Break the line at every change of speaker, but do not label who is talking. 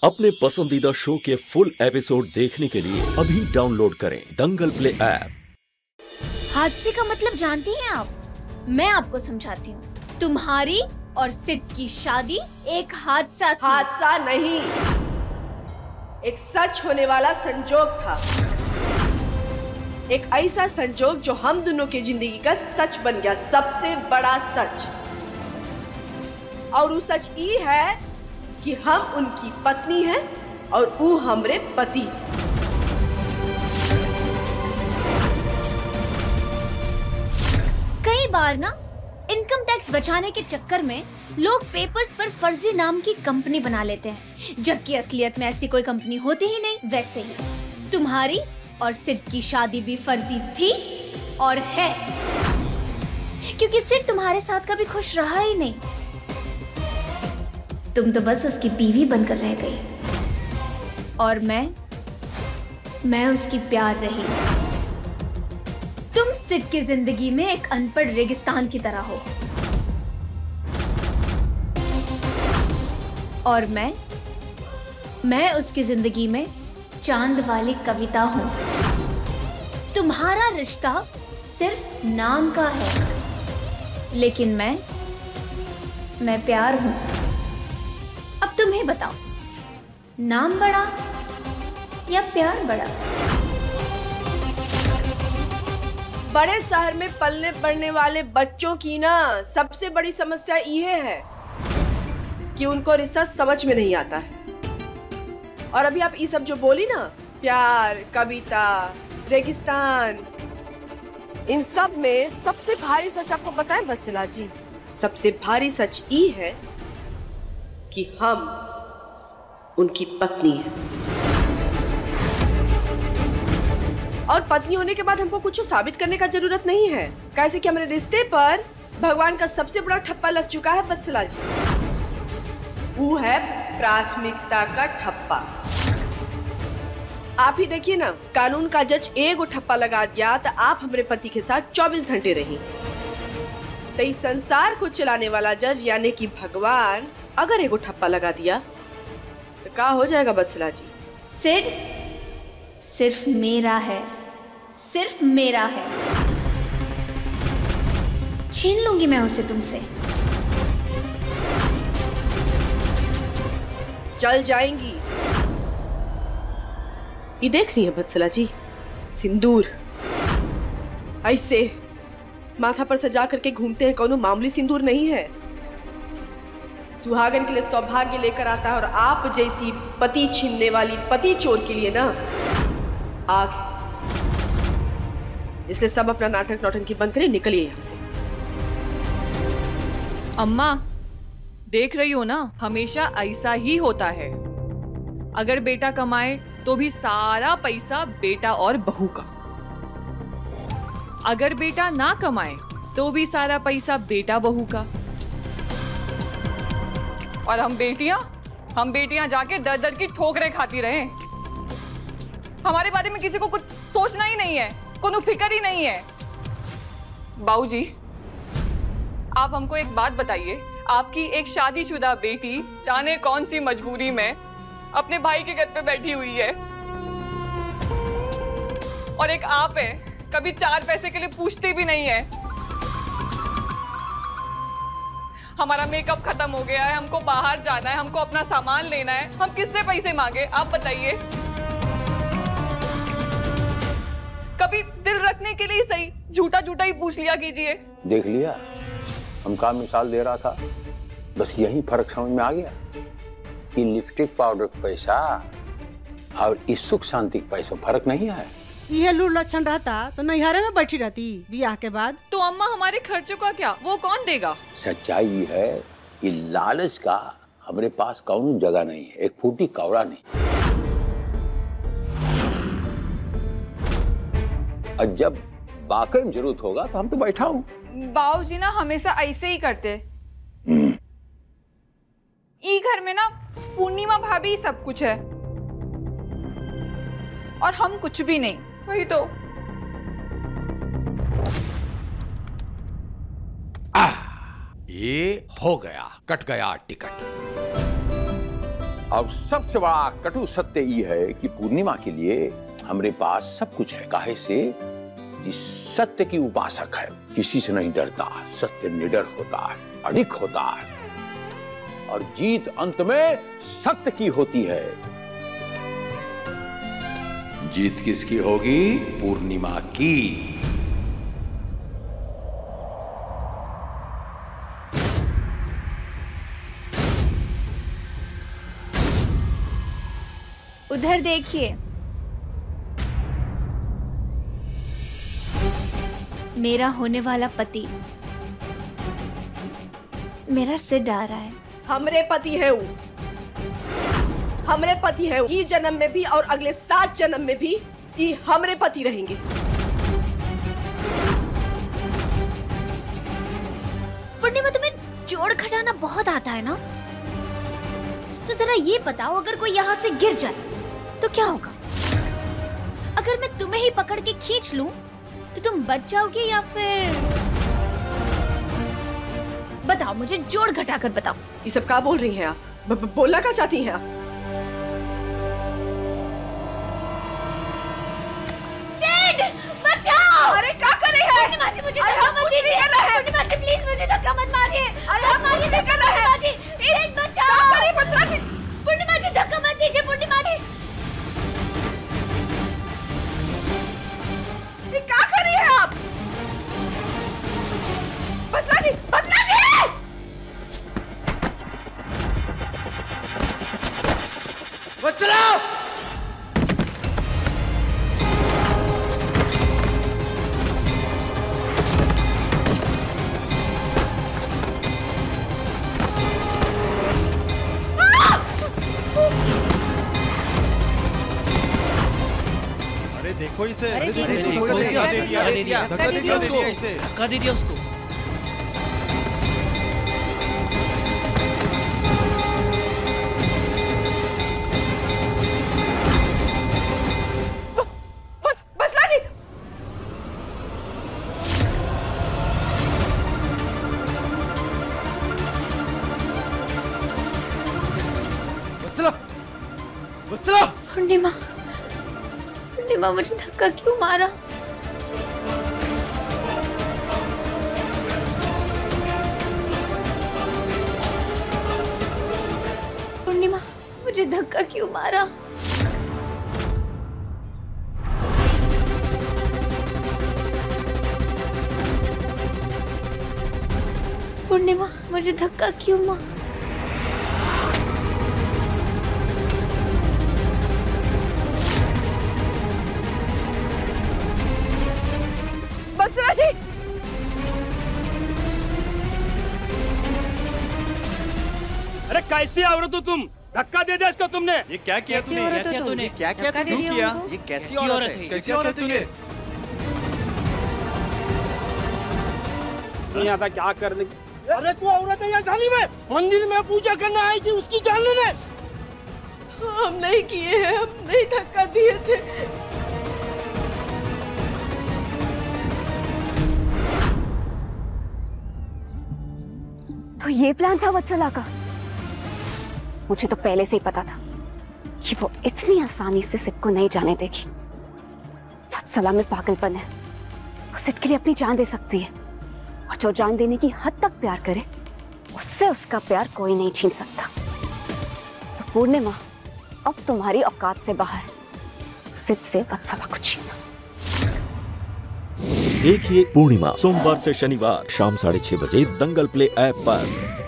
अपने पसंदीदा शो के फुल एपिसोड देखने के लिए अभी डाउनलोड करें दंगल प्ले ऐप।
हादसे का मतलब जानती हैं आप? मैं आपको समझाती हूँ। तुम्हारी और सिड की शादी एक हादसा थी।
हादसा नहीं, एक सच होने वाला संजोग था। एक ऐसा संजोग जो हम दोनों की जिंदगी का सच बन गया, सबसे बड़ा सच। और वो सच ये है कि हम उनकी पत्नी हैं और वो हमरे पति।
कई बार ना इनकम टैक्स बचाने के चक्कर में लोग पेपर्स पर फर्जी नाम की कंपनी बना लेते हैं, जबकि असलियत में ऐसी कोई कंपनी होती ही नहीं। वैसे ही तुम्हारी और सिड की शादी भी फर्जी थी और है, क्योंकि सिड तुम्हारे साथ कभी खुश रहा ही नहीं। तुम तो बस उसकी बीवी बनकर रह गई और मैं उसकी प्यार रही। तुम सिड की जिंदगी में एक अनपढ़ रेगिस्तान की तरह हो और मैं उसकी जिंदगी में चांद वाली कविता हूं। तुम्हारा रिश्ता सिर्फ नाम का है, लेकिन मैं प्यार हूं। अब तुम ही बताओ, नाम बड़ा या प्यार बड़ा?
बड़े शहर में पलने बढ़ने वाले बच्चों की ना सबसे बड़ी समस्या ये है कि उनको रिश्ता समझ में नहीं आता है। और अभी आप ये सब जो बोली ना, प्यार, कविता, रेगिस्तान, इन सब में सबसे भारी सच आपको पता है वत्सला जी? सबसे भारी सच ये है कि हम उनकी पत्नी हैं। और पत्नी होने के बाद हमको कुछ साबित करने का जरूरत नहीं है, कैसे कि हमारे रिश्ते पर भगवान का सबसे बड़ा ठप्पा लग चुका है वत्सला जी। वो है प्राथमिकता का ठप्पा। आप ही देखिए ना, कानून का जज एक ठप्पा लगा दिया तो आप हमारे पति के साथ 24 घंटे रही। तो इस संसार को चलाने वाला जज यानी कि भगवान अगर एगो ठप्पा लगा दिया तो क्या हो जाएगा वत्सला जी?
सिड सिर्फ मेरा है, सिर्फ मेरा है। छीन लूंगी मैं उसे तुमसे।
चल जाएंगी। ये देख रही है वत्सला जी, सिंदूर ऐसे माथा पर सजा करके घूमते हैं, कोनो मामूली सिंदूर नहीं है। सुहागन के लिए सौभाग्य लेकर आता है और आप जैसी पति छीनने वाली पति चोर के लिए ना आग। इसलिए सब अपना नाटक नौटंकी बंद करें, निकलिए यहाँ से।
अम्मा देख रही हो ना, हमेशा ऐसा ही होता है। अगर बेटा कमाए तो भी सारा पैसा बेटा और बहू का, अगर बेटा ना कमाए तो भी सारा पैसा बेटा बहू का। और हम बेटियां जाके दर दर की ठोकरें खाती रहे। हमारे बारे में किसी को कुछ सोचना ही नहीं है, कोनो फिक्र ही नहीं है। बाबूजी, आप हमको एक बात बताइए, आपकी एक शादीशुदा बेटी जाने कौन सी मजबूरी में अपने भाई के घर पे बैठी हुई है, और एक आप है कभी 4 पैसे के लिए पूछती भी नहीं है। हमारा मेकअप खत्म हो गया है, हमको बाहर जाना है, हमको अपना सामान लेना है, हम किससे पैसे मांगे आप बताइए? कभी दिल रखने के लिए सही झूठा झूठा ही पूछ लिया कीजिए।
देख लिया, हम का मिसाल दे रहा था, बस यही फर्क समझ में आ गया कि लिपस्टिक पाउडर का पैसा और इस सुख शांति का पैसा फर्क नहीं है।
यह लूर लक्षण रहता तो नैहरे में बैठी रहती ब्याह के बाद।
तो अम्मा हमारे खर्चों का क्या, वो कौन देगा?
सच्चाई ये है कि लालच का हमारे पास कौन जगह नहीं है, एक फूटी कौड़ा नहीं। और जब वाकई में जरूरत होगा तो हम तो बैठा हूँ।
बाबूजी ना हमेशा ऐसे ही करते। ई घर में ना पूर्णिमा भाभी सब कुछ है और हम कुछ भी नहीं।
वही तो।
ये हो गया, कट गया टिकट।
और सबसे बड़ा कटु सत्य ये है कि पूर्णिमा के लिए हमारे पास सब कुछ है, काहे से कि सत्य की उपासक है, किसी से नहीं डरता, सत्य निडर होता है, अडिग होता है और जीत अंत में सत्य की होती है।
जीत किसकी होगी? पूर्णिमा की।
उधर देखिए, मेरा होने वाला पति मेरा सिर डा रहा है।
हमरे पति है वो, हमरे पति है वो। ई जन्म में भी और अगले 7 जन्म में भी ई हमरे पति रहेंगे।
पूर्णिमा, तुम्हें जोड़ घटाना बहुत आता है ना? तो जरा ये बताओ, अगर कोई यहाँ से गिर जाए तो क्या होगा? अगर मैं तुम्हें ही पकड़ के खींच लूं तो तुम बच जाओगे या फिर? बताओ मुझे, जोड़ घटा कर बताओ।
ये सब क्या बोल रही हैं आप? बोलना क्या चाहती हैं आप?
सिड, बचाओ!
अरे क्या कर रही है?
पूर्णिमा जी, मुझे धक्का मत दीजिए। पूर्णिमा जी, प्लीज मुझे धक्का मत मारिए।
अरे हम कुछ नहीं कर रहे हैं।
सिड, बचाओ!
क्या कर रही है बचरा जी?
पूर्णिमा जी, धक्का मत दीजिए। पूर्णिमा जी,
ये क्या कर रही है आप? बचरा जी, बचरा जी!
वत्सला!
अरे देखो इसे,
अरे
देखो
देखो,
इसे,
धक्का दे दिया,
धक्का दे दिया इसे,
धक्का दे दिया उसको।
बचरा जी!
वत्सला, वत्सला!
पूर्णिमा, पूर्णिमा, मुझे धक्का क्यों मारा? पूर्णिमा, मुझे धक्का क्यों मारा? पूर्णिमा, मुझे धक्का क्यों मारा?
बचरा जी!
अरे कैसी औरत हो तुम? धक्का दे दिया इसको तुमने।
ये क्या किया
कैसी औरत हो तुम?
ये क्या किया?
धक्का दे
क्यों
दिया
किया?
उनको?
ये कैसी औरत है? कैसी औरत है ये?
नहीं आता क्या करने की? अरे तू औरत है या जालिम है? मंदिर में पूजा करने आई थी, उसकी जान लेने।
हम नहीं किए हैं, हम नहीं धक्का दिए थे।
तो ये प्लान था वत्सला का? मुझे तो पहले से ही पता था कि वो इतनी आसानी से सिड को नहीं जाने देगी। वत्सला में पागलपन है, वो सिड के लिए अपनी जान दे सकती है, और जो जान देने की हद तक प्यार करे उससे उसका प्यार कोई नहीं छीन सकता। तो पूर्णिमा, अब तुम्हारी औकात से बाहर सिड से वत्सला को छीनना।
देखिए पूर्णिमा सोमवार से शनिवार शाम 6:30 बजे दंगल प्ले ऐप पर।